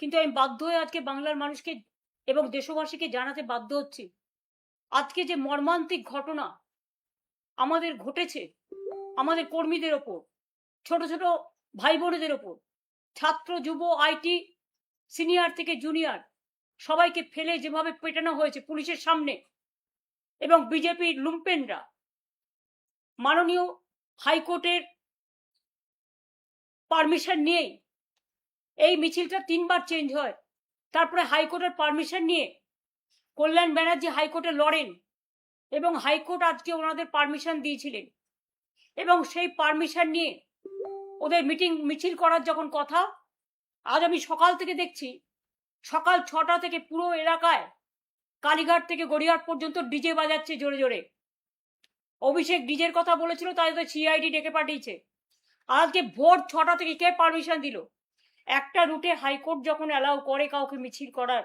কিন্তু আমি বাধ্য হয়ে আজকে বাংলার মানুষকে এবং দেশবাসীকে জানাতে বাধ্য হচ্ছি, আজকে যে মর্মান্তিক ঘটনা আমাদের ঘটেছে, আমাদের কর্মীদের ওপর, ছোট ছোট ভাই বোনেদের ওপর, ছাত্র যুব আইটি সিনিয়র থেকে জুনিয়র সবাইকে ফেলে যেভাবে পেটানো হয়েছে পুলিশের সামনে, এবং বিজেপির লুম্পেনরা মাননীয় হাইকোর্টের পারমিশন নিয়েই এই মিছিলটা 3 বার চেঞ্জ হয়, তারপরে হাইকোর্টের পারমিশন নিয়ে কল্যাণ ব্যানার্জি হাইকোর্টে লড়েন এবং হাইকোর্ট আজকে ওনাদের পারমিশন দিয়েছিলেন, এবং সেই পারমিশন নিয়ে ওদের মিছিল করার যখন কথা, আজ আমি সকাল থেকে দেখছি সকাল 6টা থেকে পুরো এলাকায় কালীঘাট থেকে গড়িয়াহাট পর্যন্ত ডিজে বাজাচ্ছে জোরে জোরে। অভিষেক ডিজের কথা বলেছিল, তাই তো সিআইডি ডেকে পাঠিয়েছে। আজকে ভোর 6টা থেকে কে পারমিশন দিল? একটা রুটে হাইকোর্ট যখন অ্যালাউ করে কাউকে মিছিল করার,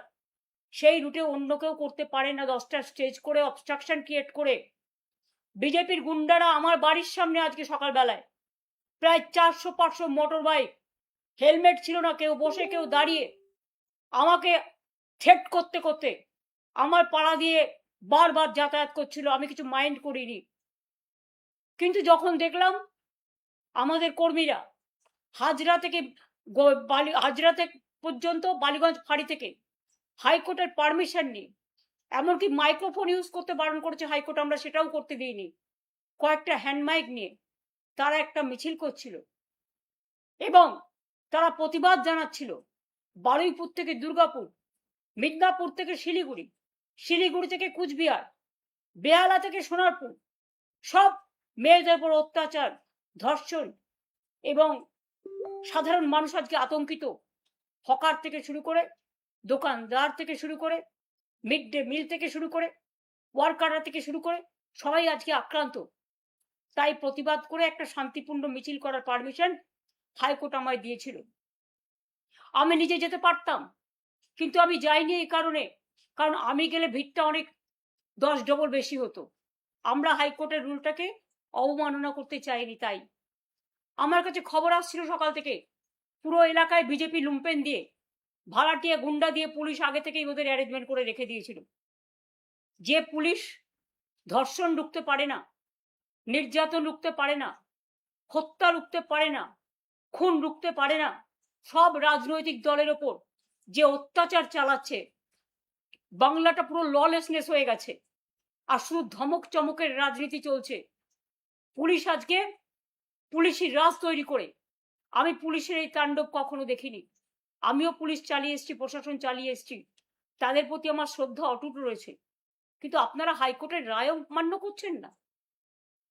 সেই রুটে অন্য কেউ করতে পারে না। 10টা স্টেজ করে অবস্ট্রাকশন ক্রিয়েট করে বিজেপির গুন্ডারা আমার বাড়ির সামনে আজকে সকালবেলায় প্রায় 400-500 মোটর বাইক, হেলমেট ছিল না, কেউ বসে কেউ দাঁড়িয়ে, আমাকে থ্রেট করতে করতে আমার পাড়া দিয়ে বারবার যাতায়াত করছিল। আমি কিছু মাইন্ড করিনি, কিন্তু যখন দেখলাম আমাদের কর্মীরা হাজরা থেকে হাজরা পর্যন্ত বালিগঞ্জ ফাঁড়ি থেকে হাইকোর্টের পারমিশন নিয়ে, এমনকি মাইক্রোফোন ইউজ করতে বারণ করেছে হাইকোর্ট, আমরা সেটাও করতে দিইনি, কয়েকটা হ্যান্ড মাইক নিয়ে তারা একটা মিছিল করছিল এবং তারা প্রতিবাদ জানাচ্ছিল। বারুইপুর থেকে দুর্গাপুর, মিদনাপুর থেকে শিলিগুড়ি, শিলিগুড়ি থেকে কুচবিহার, বেহালা থেকে সোনারপুর, সব মেয়েদের উপর অত্যাচার, ধর্ষণ, এবং সাধারণ মানুষ আজকে আতঙ্কিত। হকার থেকে শুরু করে, দোকানদার থেকে শুরু করে, মিড ডে মিল থেকে শুরু করে, ওয়ার্কাররা থেকে শুরু করে সবাই আজকে আক্রান্ত। তাই প্রতিবাদ করে একটা শান্তিপূর্ণ মিছিল করার পারমিশন হাইকোর্ট আমায় দিয়েছিল। আমি নিজে যেতে পারতাম, কিন্তু আমি যাইনি এই কারণে, কারণ আমি গেলে ভিড়টা অনেক 10 ডবল বেশি হতো। আমরা হাইকোর্টের রুলটাকে অবমাননা করতে চাইনি। তাই আমার কাছে খবর আসছিল সকাল থেকে পুরো এলাকায় বিজেপি লুম্পেন দিয়ে, ভাড়াটিয়া গুন্ডা দিয়ে পুলিশ আগে থেকেই ওদের অ্যারেঞ্জমেন্ট করে রেখে দিয়েছিল। যে পুলিশ ধর্ষণ রুখতে পারে না, নির্যাতন রুখতে পারে না, হত্যা রুখতে পারে না, খুন রুখতে পারে না, সব রাজনৈতিক দলের ওপর যে অত্যাচার চালাচ্ছে, বাংলাটা পুরো ললেসনেস হয়ে গেছে আর শুধু ধমক চমকের রাজনীতি চলছে। পুলিশ আজকে পুলিশি রাজ তৈরি করে, আমি পুলিশের এই তাণ্ডব কখনো দেখিনি। আমিও পুলিশ চালিয়ে এসেছি, প্রশাসন চালিয়ে এসেছি, তাদের প্রতি আমার শ্রদ্ধা অটুট রয়েছে। কিন্তু আপনারা হাইকোর্টের রায়ও মান্য করছেন না।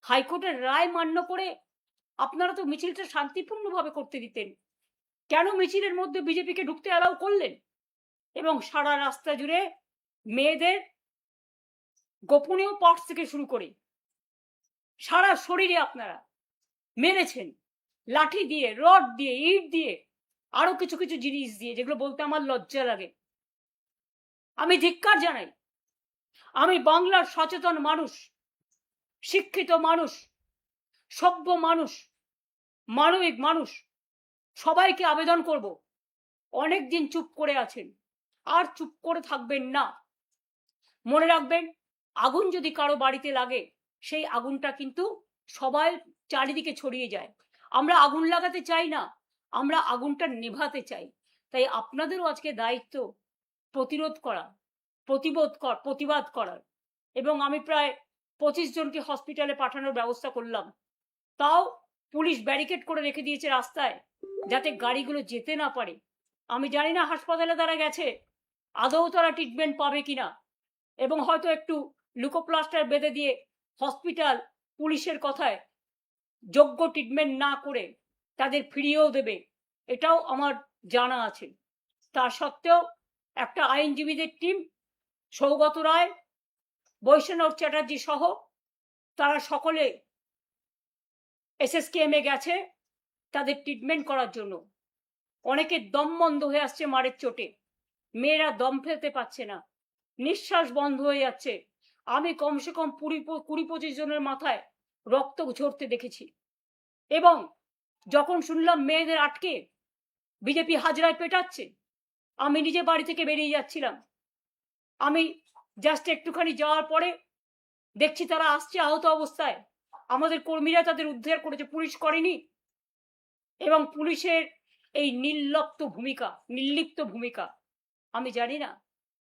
হাইকোর্টের রায় মান্য করে আপনারা তো মিছিলটা শান্তিপূর্ণভাবে করতে দিতেন, কেন মিছিলের মধ্যে বিজেপিকে ঢুকতে অ্যালাউ করলেন? এবং সারা রাস্তা জুড়ে মেয়েদের গোপনীয় পার্টস থেকে শুরু করে সারা শরীরে আপনারা মেরেছেন, লাঠি দিয়ে, রড দিয়ে, ইট দিয়ে, আরো কিছু কিছু জিনিস দিয়ে, যেগুলো বলতে আমার লজ্জা লাগে। আমি ধিক্কার জানাই। আমি বাংলার সচেতন মানুষ, শিক্ষিত মানুষ, সভ্য মানুষ, মানবিক মানুষ, সবাইকে আবেদন করব, অনেকদিন চুপ করে আছেন, আর চুপ করে থাকবেন না। মনে রাখবেন, আগুন যদি কারো বাড়িতে লাগে, সেই আগুনটা কিন্তু সবাই চারিদিকে ছড়িয়ে যায়। আমরা আগুন লাগাতে চাই না, আমরা আগুনটা নেভাতে চাই। তাই আপনাদেরও আজকে দায়িত্ব প্রতিরোধ করা, প্রতিবাদ করার। এবং আমি প্রায় 25 জনকে হসপিটালে পাঠানোর ব্যবস্থা করলাম। তাও পুলিশ ব্যারিকেড করে রেখে দিয়েছে রাস্তায়, যাতে গাড়িগুলো যেতে না পারে। আমি জানি না হাসপাতালে তারা গেছে আদৌ তারা ট্রিটমেন্ট পাবে কিনা, এবং হয়তো একটু লুকোপ্লাস্টার বেঁধে দিয়ে হসপিটাল পুলিশের কথায় যোগ্য ট্রিটমেন্ট না করে তাদের ফিরিয়েও দেবে, এটাও আমার জানা আছে। তা সত্ত্বেও একটা আইনজীবীদের টিম, সৌগত রায়, বৈষ্ণব চ্যাটার্জি সহ, তারা সকলে এসএসকেএমে গেছে তাদের ট্রিটমেন্ট করার জন্য। অনেকে দম বন্ধ হয়ে আসছে মারের চোটে, মেয়েরা দম ফেলতে পারছে না, নিঃশ্বাস বন্ধ হয়ে যাচ্ছে। আমি কমসে কম 20-25 জনের মাথায় রক্ত ঝরতে দেখেছি। এবং যখন শুনলাম মেয়েদের আটকে বিজেপি হাজরায় পেটাচ্ছে, আমি নিজে বাড়ি থেকে বেরিয়ে যাচ্ছিলাম, আমি জাস্ট একটুখানি যাওয়ার পরে দেখছি তারা আসছে আহত অবস্থায়। আমাদের কর্মীরা তাদের উদ্ধার করেছে, পুলিশ করেনি। এবং পুলিশের এই নির্লিপ্ত ভূমিকা, আমি জানি না,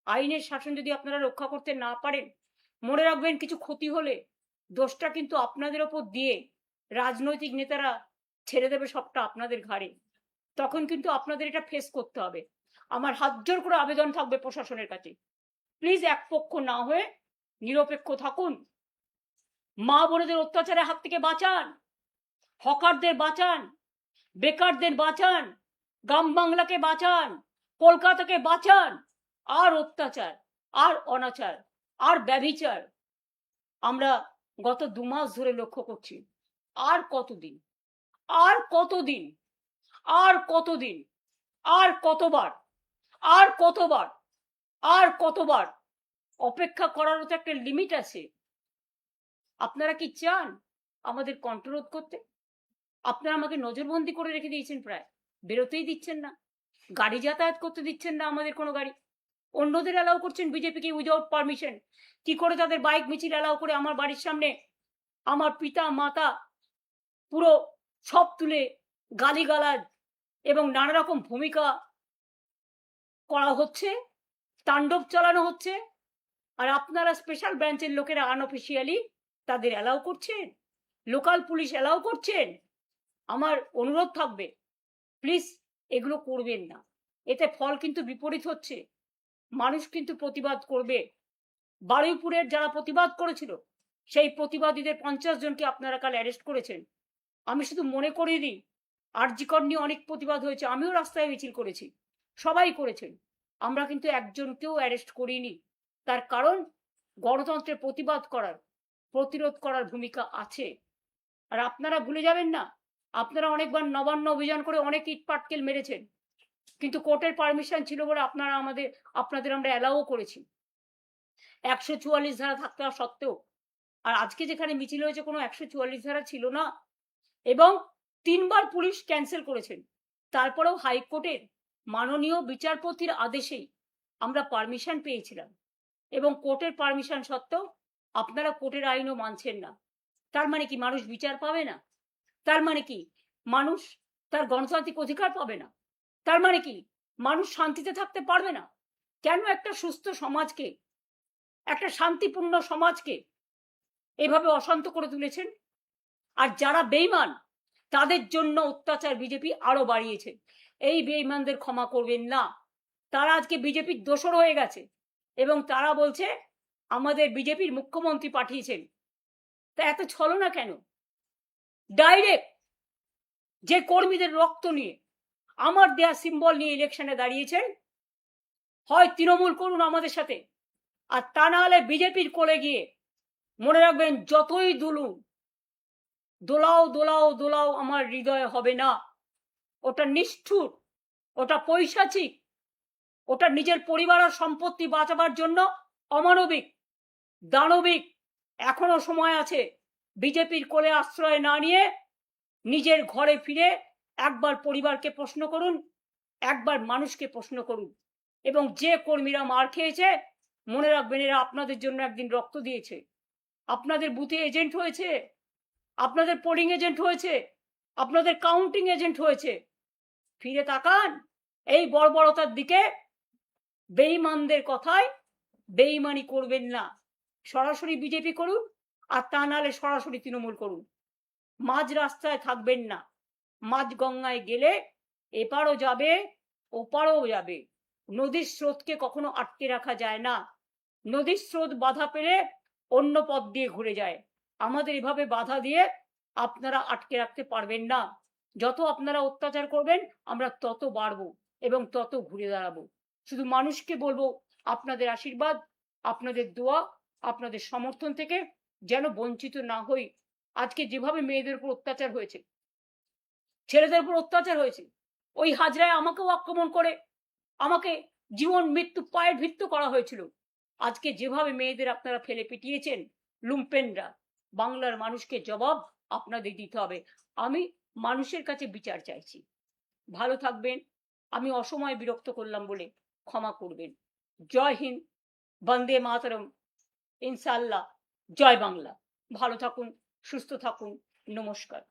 আইনের শাসন যদি আপনারা রক্ষা করতে না পারেন, মনে রাখবেন কিছু ক্ষতি হলে দোষটা কিন্তু আপনাদের ওপর দিয়ে রাজনৈতিক নেতারা ছেড়ে দেবে সবটা আপনাদের ঘাড়ে। তখন কিন্তু আপনাদের এটা ফেস করতে হবে। আমার হাত জোর করে আবেদন থাকবে প্রশাসনের কাছে, প্লিজ এক পক্ষ না হয়ে নিরপেক্ষ থাকুন। মা বোনেদের অত্যাচারের হাত থেকে বাঁচান, হকারদের বাঁচান, বেকারদের বাঁচান, গ্রাম বাংলাকে বাঁচান, কলকাতাকে বাঁচান। আর অত্যাচার, আর অনাচার, আর ব্যভিচার আমরা গত 2 মাস ধরে লক্ষ্য করছি। আর কতদিন, আর কতদিন, আর কতদিন, আর কতবার, আর কতবার, আর কতবার অপেক্ষা করারও তো একটা লিমিট আছে। আপনারা কি চান আমাদের কন্ট্রোল করতে? আপনারা আমাকে নজরবন্দি করে রেখে দিয়েছেন, প্রায় বেরোতেই দিচ্ছেন না, গাড়ি যাতায়াত করতে দিচ্ছেন না, আমাদের কোনো গাড়ি। অন্যদের অ্যালাউ করছেন বিজেপিকে উইদাউট পারমিশন। কি করে তাদের বাইক মিছিল অ্যালাউ করে আমার বাড়ির সামনে আমার পিতা মাতা পুরো সব তুলে গালিগালাজ এবং নানা রকম ভূমিকা করা হচ্ছে, তাণ্ডব চালানো হচ্ছে, আর আপনারা স্পেশাল ব্রাঞ্চের লোকেরা আনঅফিসিয়ালি তাদের অ্যালাউ করছেন, লোকাল পুলিশ অ্যালাউ করছেন। আমার অনুরোধ থাকবে, প্লিজ এগুলো করবেন না। এতে ফল কিন্তু বিপরীত হচ্ছে। মানুষ কিন্তু প্রতিবাদ করবে। বারুইপুরের যারা প্রতিবাদ করেছিল সেই প্রতিবাদীদের 50 জনকে আপনারা কাল অ্যারেস্ট করেছেন। আমি শুধু মনে করিয়ে দিই, আরজি কর নিয়ে অনেক প্রতিবাদ হয়েছে, আমিও রাস্তায় মিছিল করেছি, সবাই করেছেন, আমরা কিন্তু একজনকেও অ্যারেস্ট করিনি। তার কারণ গণতন্ত্রের প্রতিবাদ করার, প্রতিরোধ করার ভূমিকা আছে। আর আপনারা ভুলে যাবেন না, আপনারা অনেকবার নবান্ন অভিযান করে অনেক ইট পাটকেল মেরেছেন, কিন্তু কোর্টের পারমিশন ছিল বলে আপনাদের আমরা অ্যালাউও করেছি 144 ধারা থাকতে সত্ত্বেও। আর আজকে যেখানে মিছিল হয়েছে কোনো 144 ধারা ছিল না, এবং 3 বার পুলিশ ক্যান্সেল করেছেন। তারপরেও হাইকোর্টের মাননীয় বিচারপতির আদেশেই আমরা পারমিশন পেয়েছিলাম, এবং কোর্টের পারমিশন সত্ত্বেও আপনারা কোর্টের আইনও মানছেন না। তার মানে কি মানুষ বিচার পাবে না? তার মানে কি মানুষ তার গণতান্ত্রিক অধিকার পাবে না? তার মানে কি মানুষ শান্তিতে থাকতে পারবে না? কেন একটা সুস্থ সমাজকে, একটা শান্তিপূর্ণ সমাজকে এভাবে অশান্ত করে তুলেছেন? আর যারা বেঈমান তাদের জন্য অত্যাচার বিজেপি আরো বাড়িয়েছে। এই বেঈমানদের ক্ষমা করবেন না। তারা আজকে বিজেপির দোসর হয়ে গেছে এবং তারা বলছে আমাদের বিজেপির মুখ্যমন্ত্রী পাঠিয়েছেন। তা এত ছলনা কেন? ডাইরেক্ট যে কর্মীদের রক্ত নিয়ে, আমার দেয়া সিম্বল নিয়ে ইলেকশনে দাঁড়িয়েছেন, হয় তৃণমূল করুন আমাদের সাথে, আর তা না হলে বিজেপির কোলে গিয়ে মনে রাখবেন যতই দুলুন, দোলাও দোলাও দোলাও আমার হৃদয় হবে না। ওটা নিষ্ঠুর, ওটা পৈশাচিক, ওটা নিজের পরিবার আর সম্পত্তি বাঁচাবার জন্য অমানবিক, দানবিক। এখনো সময় আছে। বিজেপির কোলে আশ্রয় না নিয়ে নিজের ঘরে ফিরে একবার পরিবারকে প্রশ্ন করুন, একবার মানুষকে প্রশ্ন করুন। এবং যে কর্মীরা মার খেয়েছে মনে রাখবেন এরা আপনাদের জন্য একদিন রক্ত দিয়েছে, আপনাদের বুথে এজেন্ট হয়েছে, আপনাদের পোলিং এজেন্ট হয়েছে, আপনাদের কাউন্টিং এজেন্ট হয়েছে। ফিরে তাকান এই বর্বরতার দিকে। বেঈমানদের কথায় বেঈমানি করবেন না। সরাসরি বিজেপি করুন, আর তা নাহলে সরাসরি তৃণমূল করুন। মাঝ রাস্তায় থাকবেন না। মাঝ গঙ্গায় গেলে এপারও যাবে ওপারও যাবে। নদীর স্রোতকে কখনো আটকে রাখা যায় না। নদীর স্রোত বাধা পেলে অন্য পথ দিয়ে ঘুরে যায়। আমাদের এভাবে বাধা দিয়ে আপনারা আটকে রাখতে পারবেন না। যত আপনারা অত্যাচার করবেন আমরা তত বাড়বো এবং তত ঘুরে দাঁড়াবো। শুধু মানুষকে বলবো আপনাদের আশীর্বাদ, আপনাদের দোয়া, আপনাদের সমর্থন থেকে যেন বঞ্চিত না হই। আজকে যেভাবে মেয়েদের উপর অত্যাচার হয়েছে, ছেলেদের উপর অত্যাচার হয়েছে, ওই হাজরায় আমাকেও আক্রমণ করে আমাকে জীবন মৃত্যু পায়ের ভিত্ত করা হয়েছিল। আজকে যেভাবে মেয়েদের আপনারা ফেলে পিটিয়েছেন লুম্পেনরা, বাংলার মানুষকে জবাব আপনাদের দিতে হবে। আমি মানুষের কাছে বিচার চাইছি। ভালো থাকবেন। আমি অসময়ে বিরক্ত করলাম বলে ক্ষমা করবেন। জয় হিন্দ, বন্দে মাতরম, ইনশাআল্লাহ, জয় বাংলা। ভালো থাকুন, সুস্থ থাকুন, নমস্কার।